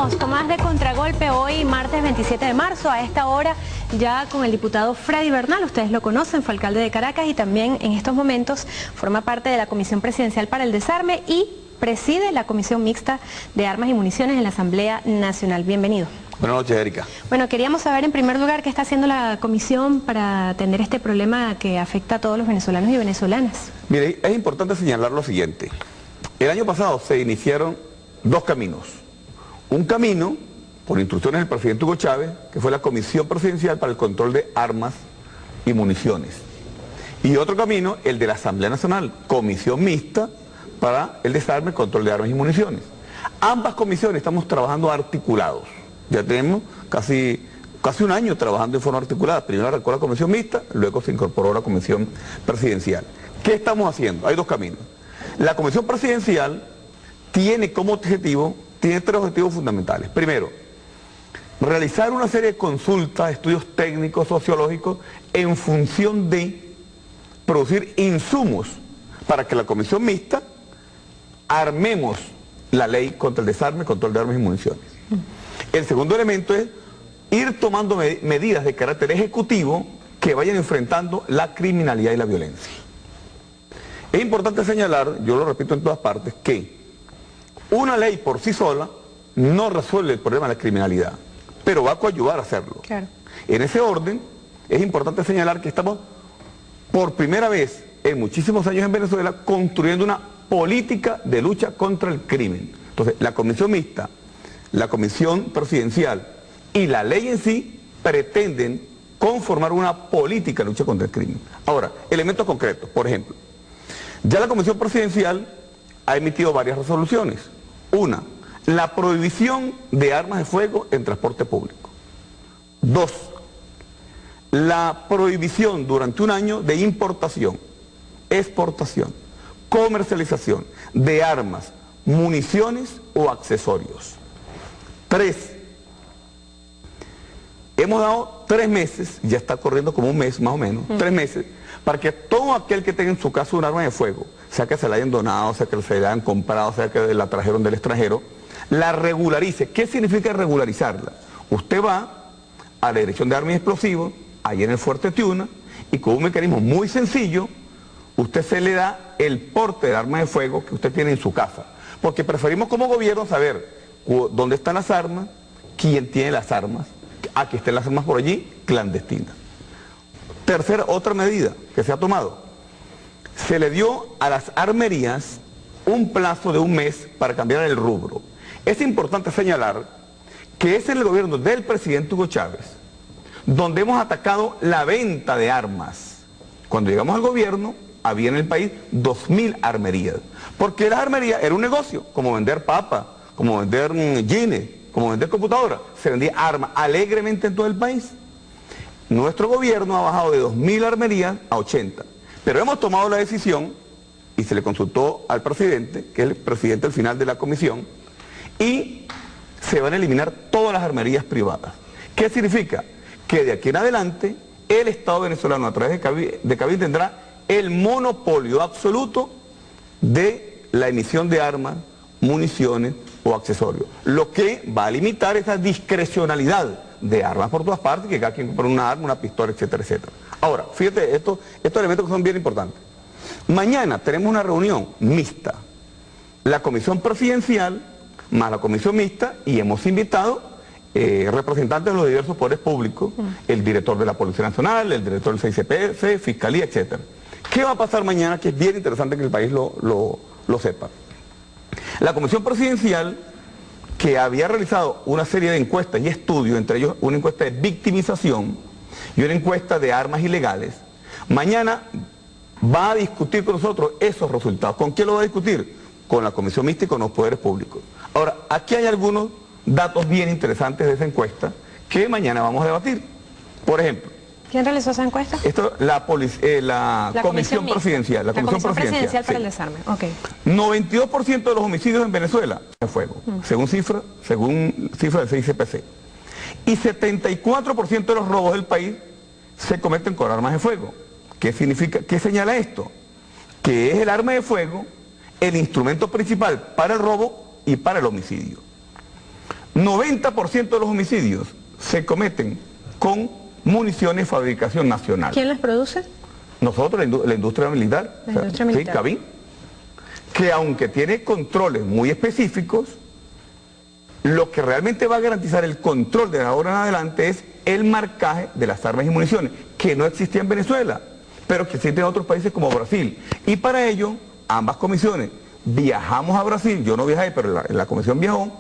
Seguimos con más de Contragolpe hoy, martes 27 de marzo, a esta hora ya con el diputado Freddy Bernal. Ustedes lo conocen, fue alcalde de Caracas y también en estos momentos forma parte de la Comisión Presidencial para el Desarme y preside la Comisión Mixta de Armas y Municiones en la Asamblea Nacional. Bienvenido. Buenas noches, Erika. Bueno, queríamos saber en primer lugar qué está haciendo la comisión para atender este problema que afecta a todos los venezolanos y venezolanas. Mire, es importante señalar lo siguiente. El año pasado se iniciaron dos caminos. Un camino, por instrucciones del presidente Hugo Chávez, que fue la Comisión Presidencial para el Control de Armas y Municiones. Y otro camino, el de la Asamblea Nacional, Comisión Mixta para el Desarme, Control de Armas y Municiones. Ambas comisiones estamos trabajando articulados. Ya tenemos casi un año trabajando en forma articulada. Primero arrancó la Comisión Mixta, luego se incorporó la Comisión Presidencial. ¿Qué estamos haciendo? Hay dos caminos. La Comisión Presidencial tiene como objetivo, tiene tres objetivos fundamentales. Primero, realizar una serie de consultas, estudios técnicos, sociológicos, en función de producir insumos para que la Comisión Mixta armemos la ley contra el desarme, control de armas y municiones. El segundo elemento es ir tomando medidas de carácter ejecutivo que vayan enfrentando la criminalidad y la violencia. Es importante señalar, yo lo repito en todas partes, que una ley por sí sola no resuelve el problema de la criminalidad, pero va a coadyuvar a hacerlo. Claro. En ese orden, es importante señalar que estamos por primera vez en muchísimos años en Venezuela construyendo una política de lucha contra el crimen. Entonces, la Comisión Mixta, la Comisión Presidencial y la ley en sí pretenden conformar una política de lucha contra el crimen. Ahora, elementos concretos, por ejemplo, ya la Comisión Presidencial ha emitido varias resoluciones. Una, la prohibición de armas de fuego en transporte público. Dos, la prohibición durante un año de importación, exportación, comercialización de armas, municiones o accesorios. 3. Hemos dado 3 meses, ya está corriendo como un mes más o menos, 3 meses, para que todo aquel que tenga en su casa un arma de fuego, sea que se la hayan donado, sea que se la hayan comprado, sea que la trajeron del extranjero, la regularice. ¿Qué significa regularizarla? Usted va a la Dirección de Armas y Explosivos, allí en el Fuerte Tiuna, y con un mecanismo muy sencillo, usted se le da el porte de arma de fuego que usted tiene en su casa. Porque preferimos como gobierno saber dónde están las armas, quién tiene las armas, a que estén las armas por allí clandestinas. Tercera, otra medida que se ha tomado. Se le dio a las armerías un plazo de un mes para cambiar el rubro. Es importante señalar que es en el gobierno del presidente Hugo Chávez donde hemos atacado la venta de armas. Cuando llegamos al gobierno, había en el país 2.000 armerías. Porque las armerías era un negocio, como vender papa, como vender jeans, como vender computadoras. Se vendía armas alegremente en todo el país. Nuestro gobierno ha bajado de 2.000 armerías a 80. Pero hemos tomado la decisión, y se le consultó al presidente, que es el presidente al final de la comisión, y se van a eliminar todas las armerías privadas. ¿Qué significa? Que de aquí en adelante el Estado venezolano a través de Cabil tendrá el monopolio absoluto de la emisión de armas, municiones o accesorios, lo que va a limitar esa discrecionalidad de armas por todas partes, que cada quien compra una arma, una pistola, etcétera, etcétera. Ahora, fíjate, estos elementos que son bien importantes. Mañana tenemos una reunión mixta, la Comisión Presidencial más la Comisión Mixta, y hemos invitado representantes de los diversos poderes públicos, el director de la Policía Nacional, el director del CICPC, Fiscalía, etcétera. ¿Qué va a pasar mañana? Que es bien interesante que el país lo sepa. La Comisión Presidencial, que había realizado una serie de encuestas y estudios, entre ellos una encuesta de victimización y una encuesta de armas ilegales, mañana va a discutir con nosotros esos resultados. ¿Con quién lo va a discutir? Con la Comisión Mixta y con los poderes públicos. Ahora, aquí hay algunos datos bien interesantes de esa encuesta que mañana vamos a debatir. Por ejemplo, ¿quién realizó esa encuesta? Esto, la Comisión Presidencial. La Comisión Presidencial para el Desarme. Okay. 92% de los homicidios en Venezuela de fuego, según cifra del CICPC. Y 74% de los robos del país se cometen con armas de fuego. ¿Qué significa? ¿Qué señala esto? Que es el arma de fuego el instrumento principal para el robo y para el homicidio. 90% de los homicidios se cometen con municiones de fabricación nacional. ¿Quién las produce? Nosotros, la industria militar. La industria militar. Sí, Cabin, que aunque tiene controles muy específicos, lo que realmente va a garantizar el control de ahora en adelante es el marcaje de las armas y municiones, que no existía en Venezuela, pero que existe en otros países como Brasil. Y para ello, ambas comisiones viajamos a Brasil, yo no viajé, pero la comisión viajó,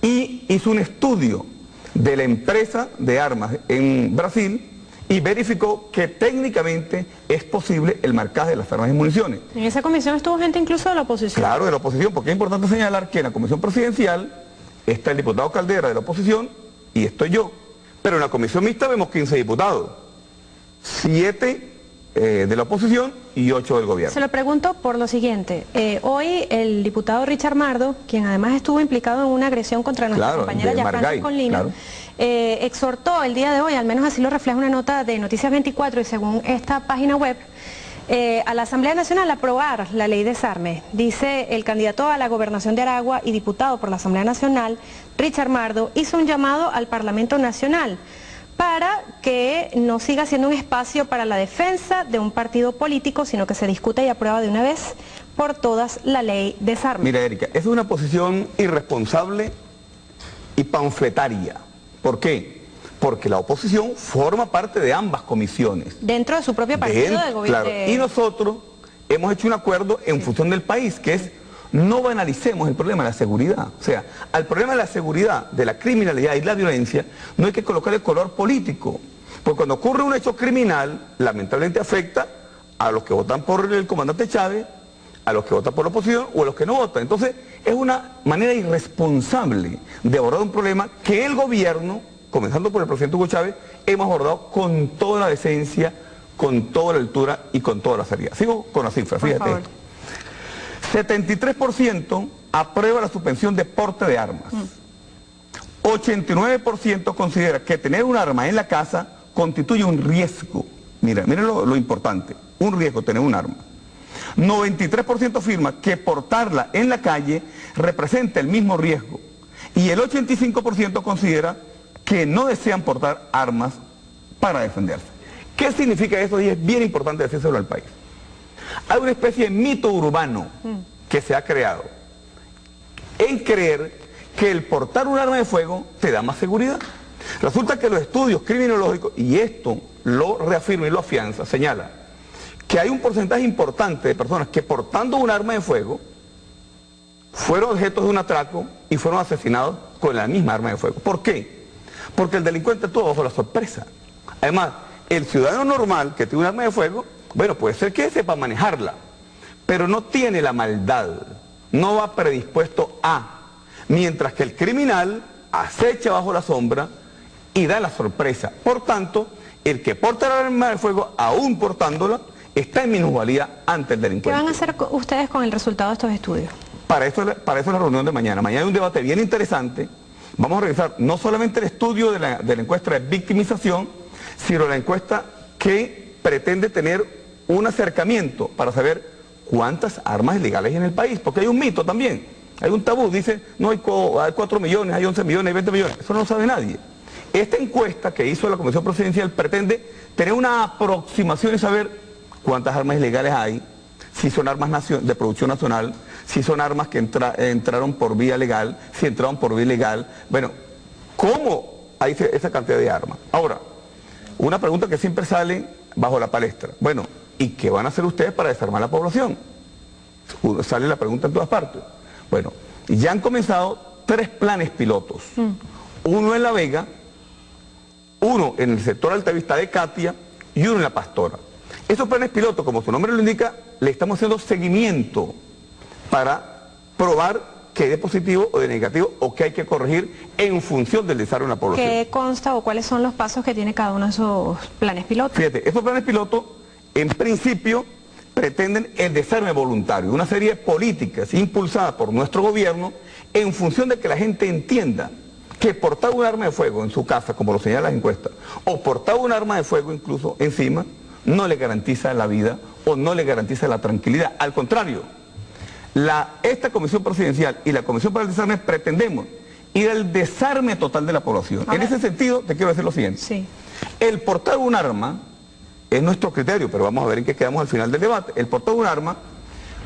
y hizo un estudio de la empresa de armas en Brasil y verificó que técnicamente es posible el marcaje de las armas y municiones. En esa comisión estuvo gente incluso de la oposición. Claro, de la oposición, porque es importante señalar que en la comisión presidencial está el diputado Caldera de la oposición y estoy yo. Pero en la comisión mixta vemos 15 diputados, 7 de la oposición y 8 del gobierno. Se lo pregunto por lo siguiente. Hoy el diputado Richard Mardo, quien además estuvo implicado en una agresión contra nuestra compañera Yafrancis Colina, claro, exhortó el día de hoy, al menos así lo refleja una nota de Noticias 24 y según esta página web, a la Asamblea Nacional a aprobar la ley de desarme. Dice el candidato a la gobernación de Aragua y diputado por la Asamblea Nacional, Richard Mardo, hizo un llamado al Parlamento Nacional para que no siga siendo un espacio para la defensa de un partido político, sino que se discuta y aprueba de una vez por todas la ley de desarme. Mira, Erika, esa es una posición irresponsable y panfletaria. ¿Por qué? Porque la oposición forma parte de ambas comisiones. Dentro de su propio partido de gobierno. Claro, y nosotros hemos hecho un acuerdo en función del país, que es no banalicemos el problema de la seguridad. O sea, al problema de la seguridad, de la criminalidad y la violencia, no hay que colocarle color político. Porque cuando ocurre un hecho criminal, lamentablemente afecta a los que votan por el comandante Chávez, a los que votan por la oposición o a los que no votan. Entonces, es una manera irresponsable de abordar un problema que el gobierno, comenzando por el presidente Hugo Chávez, hemos abordado con toda la decencia, con toda la altura y con toda la seriedad. Sigo con las cifras, fíjate esto. 73% aprueba la suspensión de porte de armas. 89% considera que tener un arma en la casa constituye un riesgo. Miren lo importante, un riesgo tener un arma. 93% afirma que portarla en la calle representa el mismo riesgo. Y el 85% considera que no desean portar armas para defenderse. ¿Qué significa eso? Y es bien importante decírselo al país. Hay una especie de mito urbano que se ha creado en creer que el portar un arma de fuego te da más seguridad. Resulta que los estudios criminológicos, y esto lo reafirma y lo afianza, señala que hay un porcentaje importante de personas que portando un arma de fuego fueron objetos de un atraco y fueron asesinados con la misma arma de fuego. ¿Por qué? Porque el delincuente todo bajo la sorpresa. Además, el ciudadano normal que tiene un arma de fuego, bueno, puede ser que sepa manejarla, pero no tiene la maldad, no va predispuesto a, mientras que el criminal acecha bajo la sombra y da la sorpresa. Por tanto, el que porta el arma de fuego, aún portándola, está en minusvalía ante el delincuente. ¿Qué van a hacer ustedes con el resultado de estos estudios? Para eso es la reunión de mañana. Mañana hay un debate bien interesante. Vamos a revisar no solamente el estudio de la encuesta de victimización, sino la encuesta que pretende tener un acercamiento para saber cuántas armas ilegales hay en el país, porque hay un mito también, hay un tabú, dice, no hay 4 millones, hay 11 millones, hay 20 millones, eso no lo sabe nadie. Esta encuesta que hizo la Comisión Presidencial pretende tener una aproximación y saber cuántas armas ilegales hay, si son armas de producción nacional, si son armas que entraron por vía legal, si entraron por vía ilegal, bueno, ¿cómo hay esa cantidad de armas? Ahora, una pregunta que siempre sale bajo la palestra, bueno, ¿y qué van a hacer ustedes para desarmar la población? Sale la pregunta en todas partes. Bueno, ya han comenzado 3 planes pilotos, uno en La Vega, uno en el sector Altavista de Catia y uno en La Pastora. Esos planes pilotos, como su nombre lo indica, le estamos haciendo seguimiento para probar qué de positivo o de negativo o qué hay que corregir en función del desarrollo de la población. ¿Qué consta o cuáles son los pasos que tiene cada uno de esos planes pilotos? Fíjate, esos planes pilotos en principio pretenden el desarme voluntario, una serie de políticas impulsadas por nuestro gobierno en función de que la gente entienda que portar un arma de fuego en su casa, como lo señalan las encuestas, o portar un arma de fuego incluso encima, no le garantiza la vida o no le garantiza la tranquilidad. Al contrario, esta Comisión Presidencial y la Comisión para el Desarme pretendemos ir al desarme total de la población. En ese sentido, te quiero decir lo siguiente. Sí. El portar un arma es nuestro criterio, pero vamos a ver en qué quedamos al final del debate. El portar un arma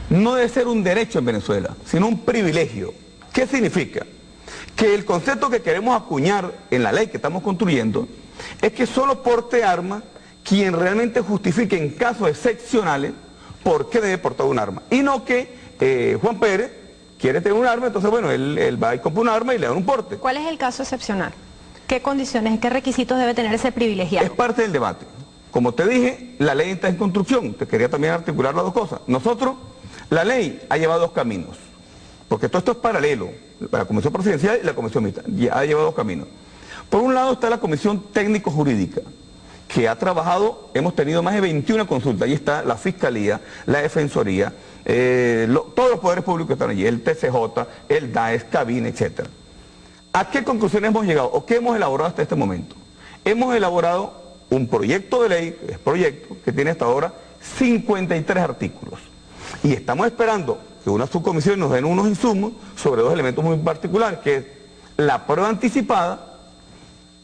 no debe ser un derecho en Venezuela, sino un privilegio. ¿Qué significa? Que el concepto que queremos acuñar en la ley que estamos construyendo es que solo porte arma quien realmente justifique en casos excepcionales por qué debe portar un arma. Y no que Juan Pérez quiere tener un arma, entonces bueno, él va y compra un arma y le da un porte. ¿Cuál es el caso excepcional? ¿Qué condiciones, qué requisitos debe tener ese privilegiado? Es parte del debate. Como te dije, la ley está en construcción. Te quería también articular las dos cosas. Nosotros, la ley ha llevado dos caminos, porque todo esto es paralelo, la Comisión Presidencial y la Comisión Mixta, ya ha llevado dos caminos. Por un lado está la Comisión Técnico-Jurídica, que ha trabajado, hemos tenido más de 21 consultas, ahí está la Fiscalía, la Defensoría, todos los poderes públicos están allí, el TCJ, el DAES, Cabine, etc. ¿A qué conclusiones hemos llegado o qué hemos elaborado hasta este momento? Hemos elaborado un proyecto de ley, que tiene hasta ahora 53 artículos. Y estamos esperando que una subcomisión nos den unos insumos sobre dos elementos muy particulares, que es la prueba anticipada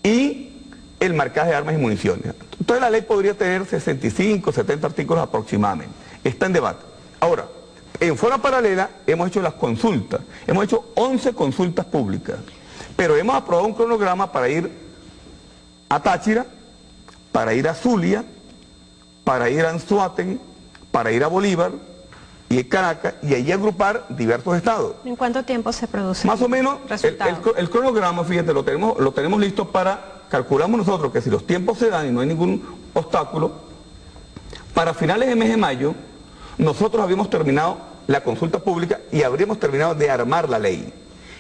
y el marcaje de armas y municiones. Entonces la ley podría tener 65, 70 artículos aproximadamente. Está en debate. Ahora, en forma paralela hemos hecho las consultas. Hemos hecho 11 consultas públicas. Pero hemos aprobado un cronograma para ir a Táchira, para ir a Zulia, para ir a Anzoátegui, para ir a Bolívar y a Caracas, y allí agrupar diversos estados. ¿En cuánto tiempo se produce? Más o menos, el cronograma, fíjate, lo tenemos listo para, calculamos nosotros que si los tiempos se dan y no hay ningún obstáculo, para finales de mes de mayo, nosotros habíamos terminado la consulta pública y habríamos terminado de armar la ley.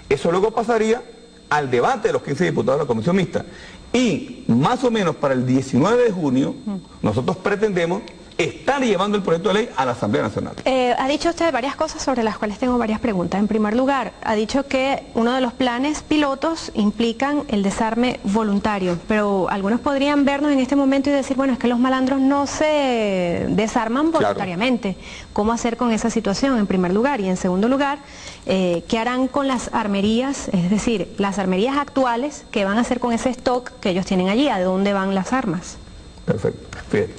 Eso luego pasaría al debate de los 15 diputados de la Comisión Mixta. Y más o menos para el 19 de junio, nosotros pretendemos estar llevando el proyecto de ley a la Asamblea Nacional. Ha dicho usted varias cosas sobre las cuales tengo varias preguntas. En primer lugar, ha dicho que uno de los planes pilotos implican el desarme voluntario, pero algunos podrían vernos en este momento y decir, bueno, es que los malandros no se desarman voluntariamente. Claro. ¿Cómo hacer con esa situación, en primer lugar? Y en segundo lugar, ¿qué harán con las armerías? Es decir, las armerías actuales, ¿qué van a hacer con ese stock que ellos tienen allí? ¿A dónde van las armas? Perfecto. Fíjate.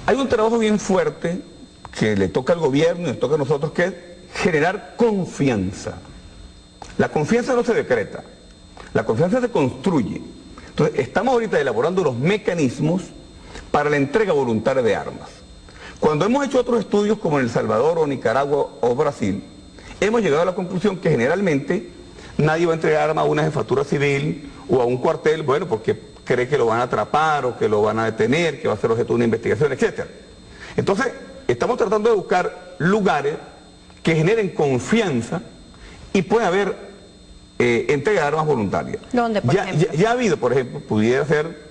Hay un trabajo bien fuerte que le toca al gobierno y nos toca a nosotros, que es generar confianza. La confianza no se decreta, la confianza se construye. Entonces, estamos ahorita elaborando los mecanismos para la entrega voluntaria de armas. Cuando hemos hecho otros estudios como en El Salvador o Nicaragua o Brasil, hemos llegado a la conclusión que generalmente nadie va a entregar armas a una jefatura civil o a un cuartel, bueno, porque cree que lo van a atrapar o que lo van a detener, que va a ser objeto de una investigación, etc. Entonces, estamos tratando de buscar lugares que generen confianza y pueda haber entrega de armas voluntarias. ¿Dónde, por ejemplo? Ya ha habido, por ejemplo, pudiera ser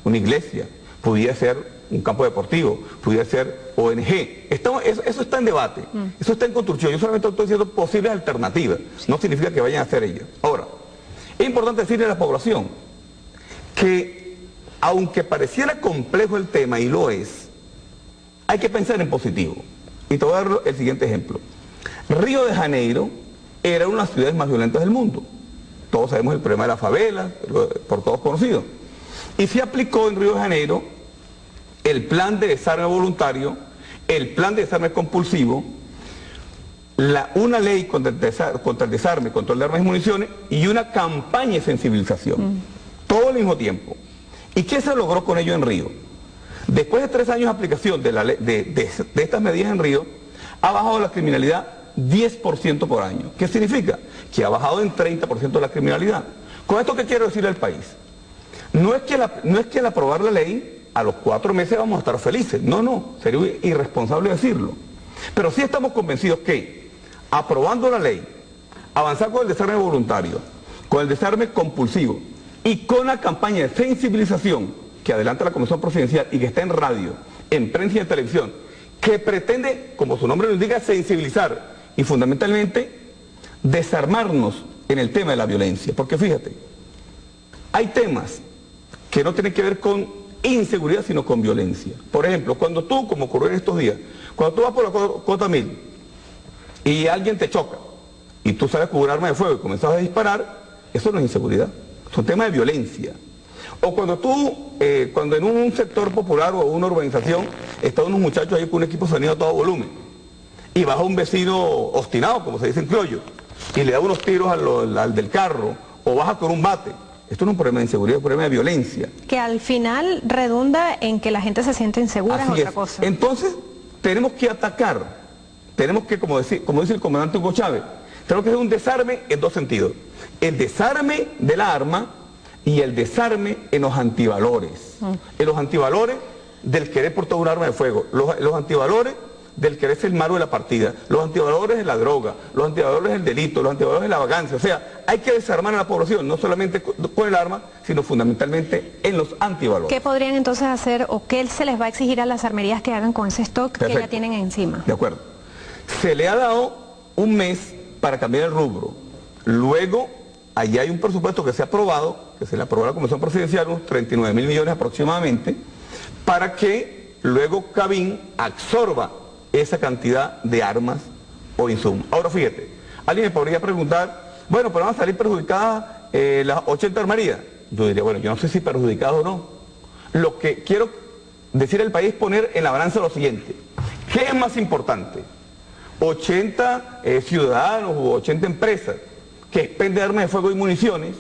una iglesia, pudiera ser un campo deportivo, pudiera ser ONG. Eso está en debate, eso está en construcción. Yo solamente estoy diciendo posibles alternativas, no significa que vayan a ser ellas. Ahora, es importante decirle a la población que, aunque pareciera complejo el tema, y lo es, hay que pensar en positivo. Y te voy a dar el siguiente ejemplo. Río de Janeiro era una de las ciudades más violentas del mundo. Todos sabemos el problema de la favela, por todos conocido. Y se aplicó en Río de Janeiro el plan de desarme voluntario, el plan de desarme compulsivo, una ley contra el desarme, control de armas y municiones, y una campaña de sensibilización. Todo al mismo tiempo. ¿Y qué se logró con ello en Río? Después de 3 años de aplicación de estas medidas en Río, ha bajado la criminalidad 10% por año. ¿Qué significa? Que ha bajado en 30% la criminalidad. ¿Con esto qué quiero decirle al país? No es que al aprobar la ley, a los 4 meses vamos a estar felices. No, sería irresponsable decirlo. Pero sí estamos convencidos que, aprobando la ley, avanzar con el desarme voluntario, con el desarme compulsivo, y con la campaña de sensibilización que adelanta la Comisión Presidencial y que está en radio, en prensa y en televisión, que pretende, como su nombre nos indica, sensibilizar y fundamentalmente desarmarnos en el tema de la violencia. Porque fíjate, hay temas que no tienen que ver con inseguridad, sino con violencia. Por ejemplo, cuando tú, como ocurrió en estos días, cuando tú vas por la Cota 1000 y alguien te choca y tú sabes con un arma de fuego y comenzas a disparar, eso no es inseguridad, son temas de violencia. O cuando cuando en un sector popular o una urbanización están unos muchachos ahí con un equipo de sonido a todo volumen y baja un vecino obstinado, como se dice en criollo, y le da unos tiros al del carro o baja con un bate. Esto no es un problema de inseguridad, es un problema de violencia. Que al final redunda en que la gente se siente insegura, es otra cosa. Entonces, tenemos que atacar, tenemos que, como dice el comandante Hugo Chávez, tenemos que hacer un desarme en dos sentidos. El desarme de la arma y el desarme en los antivalores. En los antivalores del querer portar un arma de fuego, los antivalores del querer ser el malo de la partida, los antivalores de la droga, los antivalores del delito, los antivalores de la vagancia. O sea, hay que desarmar a la población, no solamente con el arma, sino fundamentalmente en los antivalores. ¿Qué podrían entonces hacer o qué se les va a exigir a las armerías que hagan con ese stock que ya tienen encima? De acuerdo. Se le ha dado un mes para cambiar el rubro. Luego, allí hay un presupuesto que se ha aprobado, que se le aprobó a la Comisión Presidencial, unos 39.000 millones aproximadamente, para que luego Cabin absorba esa cantidad de armas o insumos. Ahora fíjate, alguien me podría preguntar, bueno, pero van a salir perjudicadas las 80 armerías. Yo diría, bueno, yo no sé si perjudicadas o no. Lo que quiero decir al país es poner en la balanza lo siguiente. ¿Qué es más importante? 80 ciudadanos u 80 empresas que expenden armas de fuego y municiones,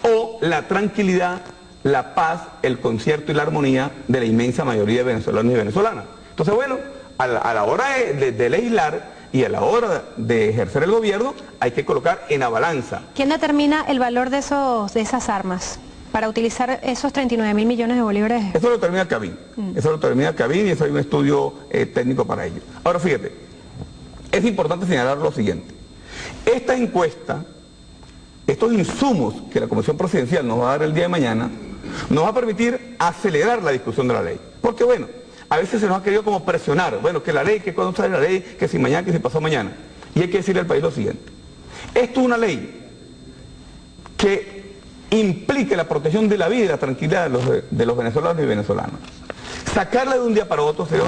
o la tranquilidad, la paz, el concierto y la armonía de la inmensa mayoría de venezolanos y venezolanas. Entonces, bueno, a la hora de legislar y a la hora de ejercer el gobierno, hay que colocar en la balanza. ¿Quién determina el valor de esas armas para utilizar esos 39.000 millones de bolívares? Eso lo determina Cabin. Eso lo determina Cabin y eso hay un estudio técnico para ello. Ahora, fíjate, es importante señalar lo siguiente. Esta encuesta, estos insumos que la Comisión Presidencial nos va a dar el día de mañana, nos va a permitir acelerar la discusión de la ley. Porque bueno, a veces se nos ha querido como presionar, bueno, que la ley, que cuando sale la ley, que si mañana, que si pasó mañana. Y hay que decirle al país lo siguiente. Esto es una ley que implique la protección de la vida y la tranquilidad de los venezolanos y venezolanas. Sacarla de un día para otro será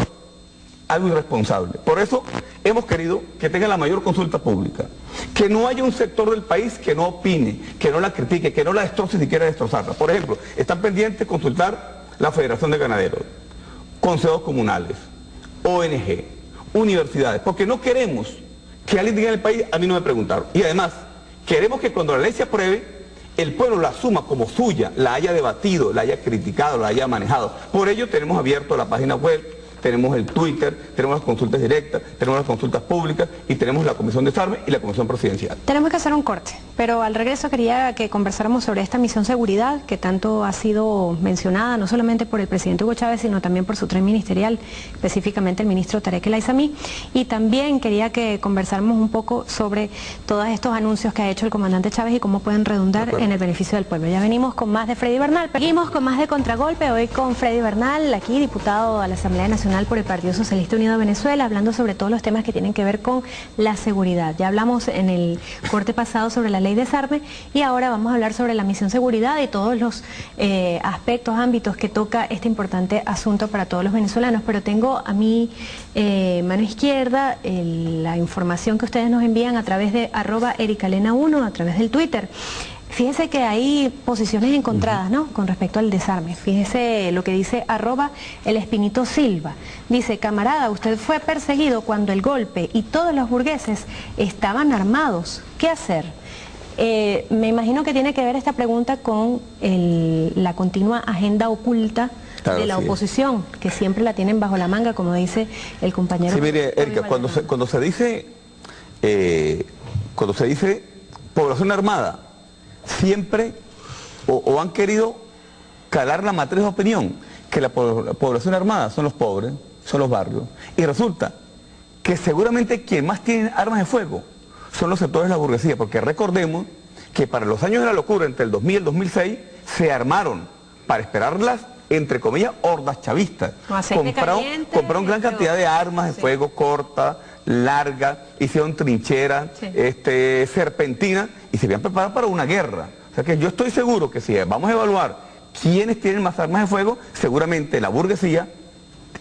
algo irresponsable. Por eso hemos querido que tenga la mayor consulta pública, que no haya un sector del país que no opine, que no la critique, que no la destroce si quiere destrozarla. Por ejemplo, están pendientes de consultar la Federación de Ganaderos, consejos comunales, ONG, universidades, porque no queremos que alguien diga en el país, a mí no me preguntaron. Y además, queremos que cuando la ley se apruebe, el pueblo la asuma como suya, la haya debatido, la haya criticado, la haya manejado. Por ello tenemos abierto la página web, tenemos el Twitter, tenemos las consultas directas, tenemos las consultas públicas y tenemos la Comisión de Desarme y la Comisión Presidencial. Tenemos que hacer un corte, pero al regreso quería que conversáramos sobre esta misión seguridad que tanto ha sido mencionada, no solamente por el presidente Hugo Chávez, sino también por su tren ministerial, específicamente el ministro Tarek El Aizami, y también quería que conversáramos un poco sobre todos estos anuncios que ha hecho el comandante Chávez y cómo pueden redundar en el beneficio del pueblo. Ya venimos con más de Freddy Bernal, seguimos con más de Contragolpe, hoy con Freddy Bernal, aquí diputado a la Asamblea Nacional por el Partido Socialista Unido de Venezuela, hablando sobre todos los temas que tienen que ver con la seguridad. Ya hablamos en el corte pasado sobre la ley de desarme y ahora vamos a hablar sobre la misión seguridad y todos los aspectos, ámbitos que toca este importante asunto para todos los venezolanos. Pero tengo a mi mano izquierda la información que ustedes nos envían a través de @ericalena1, a través del Twitter. Fíjese que hay posiciones encontradas, ¿no?, con respecto al desarme. Fíjese lo que dice @elespinitosilva. Dice, camarada, usted fue perseguido cuando el golpe y todos los burgueses estaban armados. ¿Qué hacer? Me imagino que tiene que ver esta pregunta con la continua agenda oculta de la oposición, que siempre la tienen bajo la manga, como dice el compañero. Sí, mire, Erika, cuando se dice población armada, siempre o han querido calar la matriz de opinión que la población armada son los pobres, son los barrios, y resulta que seguramente quien más tiene armas de fuego son los sectores de la burguesía, porque recordemos que para los años de la locura, entre el 2000 y el 2006, se armaron para esperarlas, entre comillas, hordas chavistas. Compraron gran cantidad de armas de fuego cortas, largas, hicieron trincheras, serpentinas, y se habían preparado para una guerra. O sea que yo estoy seguro que si vamos a evaluar quiénes tienen más armas de fuego, seguramente la burguesía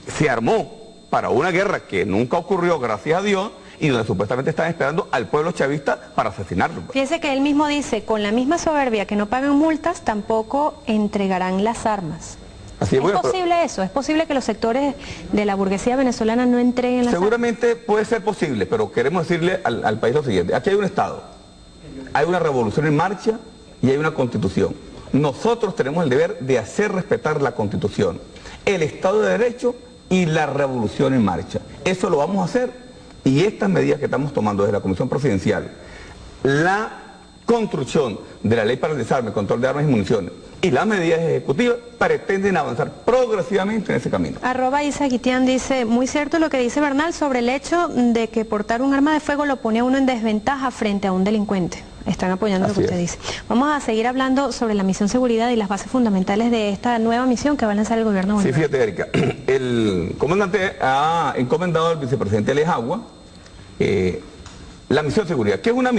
se armó para una guerra que nunca ocurrió, gracias a Dios, y donde supuestamente están esperando al pueblo chavista para asesinarlo. Fíjese que él mismo dice, con la misma soberbia que no pagan multas, tampoco entregarán las armas. Así es, bueno, posible eso? ¿Es posible que los sectores de la burguesía venezolana no entreguen las seguramente armas? Puede ser posible, pero queremos decirle al país lo siguiente. Aquí hay un Estado, hay una revolución en marcha y hay una Constitución. Nosotros tenemos el deber de hacer respetar la Constitución, el Estado de Derecho y la revolución en marcha. Eso lo vamos a hacer, y estas medidas que estamos tomando desde la Comisión Presidencial, la construcción de la ley para el desarme, control de armas y municiones, y las medidas ejecutivas pretenden avanzar progresivamente en ese camino. @Isa Guitián dice, muy cierto lo que dice Bernal sobre el hecho de que portar un arma de fuego lo pone a uno en desventaja frente a un delincuente. Están apoyando lo que usted dice. Vamos a seguir hablando sobre la misión seguridad y las bases fundamentales de esta nueva misión que va a lanzar el gobierno bolivariano. Sí, fíjate, Erika, el comandante ha encomendado al vicepresidente Alejagua la misión seguridad. ¿Qué es una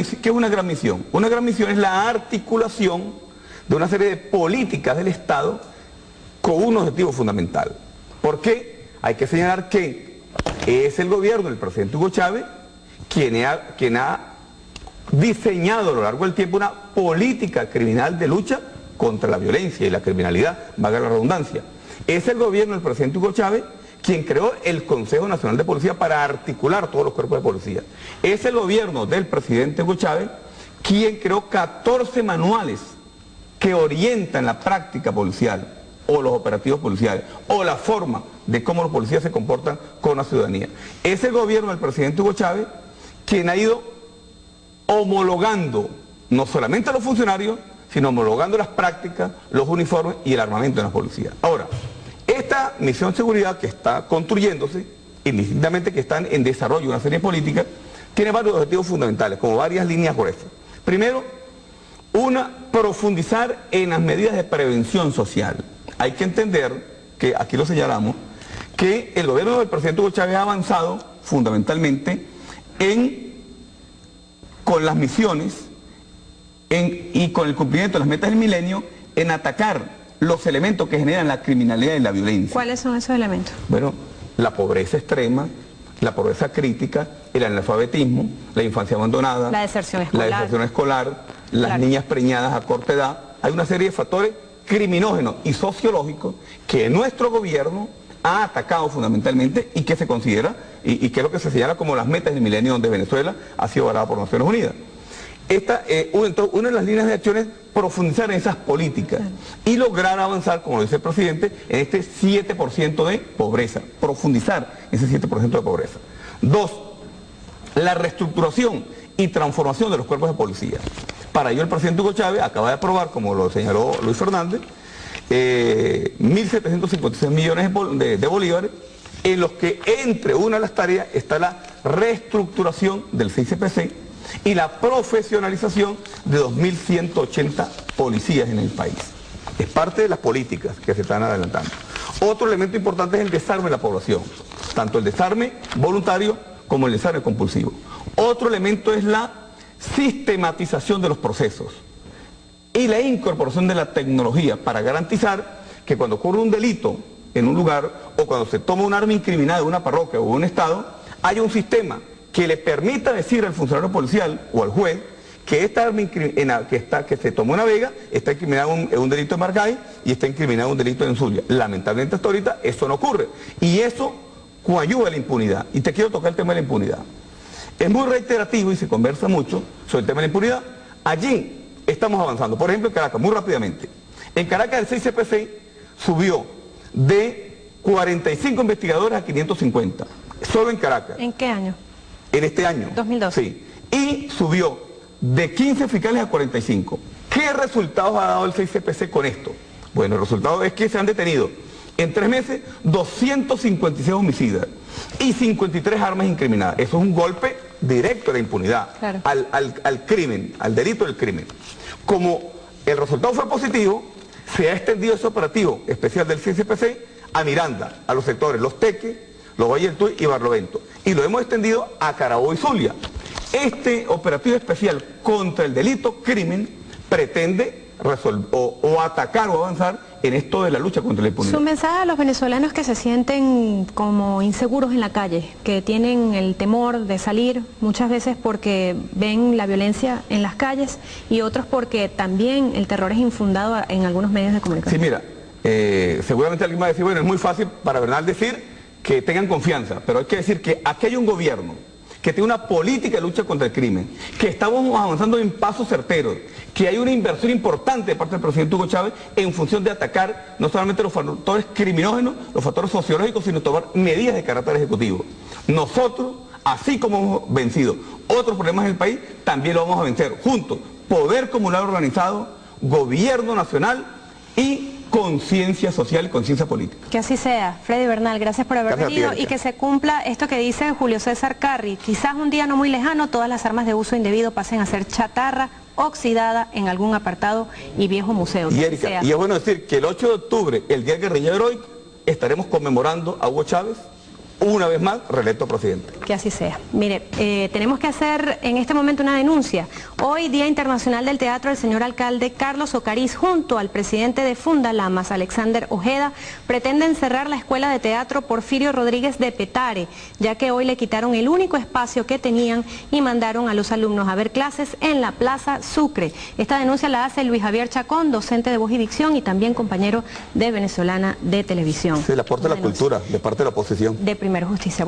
gran misión? Una gran misión es la articulación de una serie de políticas del Estado con un objetivo fundamental. ¿Por qué? Hay que señalar que es el gobierno del presidente Hugo Chávez quien ha diseñado a lo largo del tiempo una política criminal de lucha contra la violencia y la criminalidad, valga la redundancia. Es el gobierno del presidente Hugo Chávez quien creó el Consejo Nacional de Policía para articular todos los cuerpos de policía. Es el gobierno del presidente Hugo Chávez quien creó 14 manuales que orientan la práctica policial o los operativos policiales o la forma de cómo los policías se comportan con la ciudadanía. Es el gobierno del presidente Hugo Chávez quien ha ido homologando no solamente a los funcionarios, sino homologando las prácticas, los uniformes y el armamento de la policía. Ahora, esta misión de seguridad que está construyéndose, indistintamente que están en desarrollo una serie de políticas, tiene varios objetivos fundamentales, como varias líneas gruesas. Primero, profundizar en las medidas de prevención social. Hay que entender, que aquí lo señalamos, que el gobierno del presidente Hugo Chávez ha avanzado fundamentalmente con las misiones y con el cumplimiento de las metas del milenio en atacar los elementos que generan la criminalidad y la violencia. ¿Cuáles son esos elementos? Bueno, la pobreza extrema, la pobreza crítica, el analfabetismo, la infancia abandonada, la deserción escolar, las niñas preñadas a corta edad. Hay una serie de factores criminógenos y sociológicos que nuestro gobierno ha atacado fundamentalmente y que se considera, y que es lo que se señala como las metas del milenio donde Venezuela ha sido avalada por Naciones Unidas. Una de las líneas de acción es profundizar en esas políticas y lograr avanzar, como lo dice el presidente, en este 7% de pobreza, profundizar en ese 7% de pobreza. 2, la reestructuración y transformación de los cuerpos de policía. Para ello el presidente Hugo Chávez acaba de aprobar, como lo señaló Luis Fernández, 1.756 millones de bolívares, en los que entre una de las tareas está la reestructuración del CICPC y la profesionalización de 2.180 policías en el país. Es parte de las políticas que se están adelantando. Otro elemento importante es el desarme de la población, tanto el desarme voluntario como el desarme compulsivo. Otro elemento es la sistematización de los procesos y la incorporación de la tecnología para garantizar que cuando ocurre un delito en un lugar o cuando se toma un arma incriminada de una parroquia o de un estado, haya un sistema que le permita decir al funcionario policial o al juez que esta arma que se tomó en La Vega está incriminada en un delito en Maracay y está incriminada en un delito en Zulia. Lamentablemente hasta ahorita eso no ocurre y eso coadyuva a la impunidad. Y te quiero tocar el tema de la impunidad. Es muy reiterativo y se conversa mucho sobre el tema de la impunidad. Allí estamos avanzando. Por ejemplo, en Caracas, muy rápidamente. En Caracas el CICPC subió de 45 investigadores a 550. Solo en Caracas. ¿En qué año? En este año. 2012. Sí. Y subió de 15 fiscales a 45. ¿Qué resultados ha dado el CICPC con esto? Bueno, el resultado es que se han detenido en 3 meses 256 homicidas y 53 armas incriminadas. Eso es un golpe directo a la impunidad, claro, al crimen, al delito del crimen. Como el resultado fue positivo, se ha extendido ese operativo especial del CICPC a Miranda, a los sectores Los Teques, Los Valles del Tuy y Barlovento. Y lo hemos extendido a Carabobo y Zulia. Este operativo especial contra el delito crimen pretende atacar o avanzar en esto de la lucha contra la impunidad. Su mensaje a los venezolanos que se sienten como inseguros en la calle, que tienen el temor de salir muchas veces porque ven la violencia en las calles y otros porque también el terror es infundado en algunos medios de comunicación. Sí, mira, seguramente alguien va a decir, bueno, es muy fácil para Bernal decir que tengan confianza, pero hay que decir que aquí hay un gobierno que tiene una política de lucha contra el crimen, que estamos avanzando en pasos certeros, que hay una inversión importante de parte del presidente Hugo Chávez en función de atacar no solamente los factores criminógenos, los factores sociológicos, sino tomar medidas de carácter ejecutivo. Nosotros, así como hemos vencido otros problemas en el país, también lo vamos a vencer juntos. Poder comunal organizado, gobierno nacional y conciencia social y conciencia política. Que así sea. Freddy Bernal, gracias por haber venido y que se cumpla esto que dice Julio César Carri. Quizás un día no muy lejano todas las armas de uso indebido pasen a ser chatarra oxidada en algún apartado y viejo museo. Y Erika, y es bueno decir que el 8 de octubre, el Día del Guerrillero Heroico, estaremos conmemorando a Hugo Chávez, una vez más reelecto presidente. Que así sea. Mire, tenemos que hacer en este momento una denuncia. Hoy, Día Internacional del Teatro, el señor alcalde Carlos Ocariz, junto al presidente de Fundalamas, Alexander Ojeda, pretenden cerrar la Escuela de Teatro Porfirio Rodríguez de Petare, ya que hoy le quitaron el único espacio que tenían y mandaron a los alumnos a ver clases en la Plaza Sucre. Esta denuncia la hace Luis Javier Chacón, docente de Voz y Dicción y también compañero de Venezolana de Televisión. Sí, el aporte de la cultura de parte de la oposición. De Primera Justicia.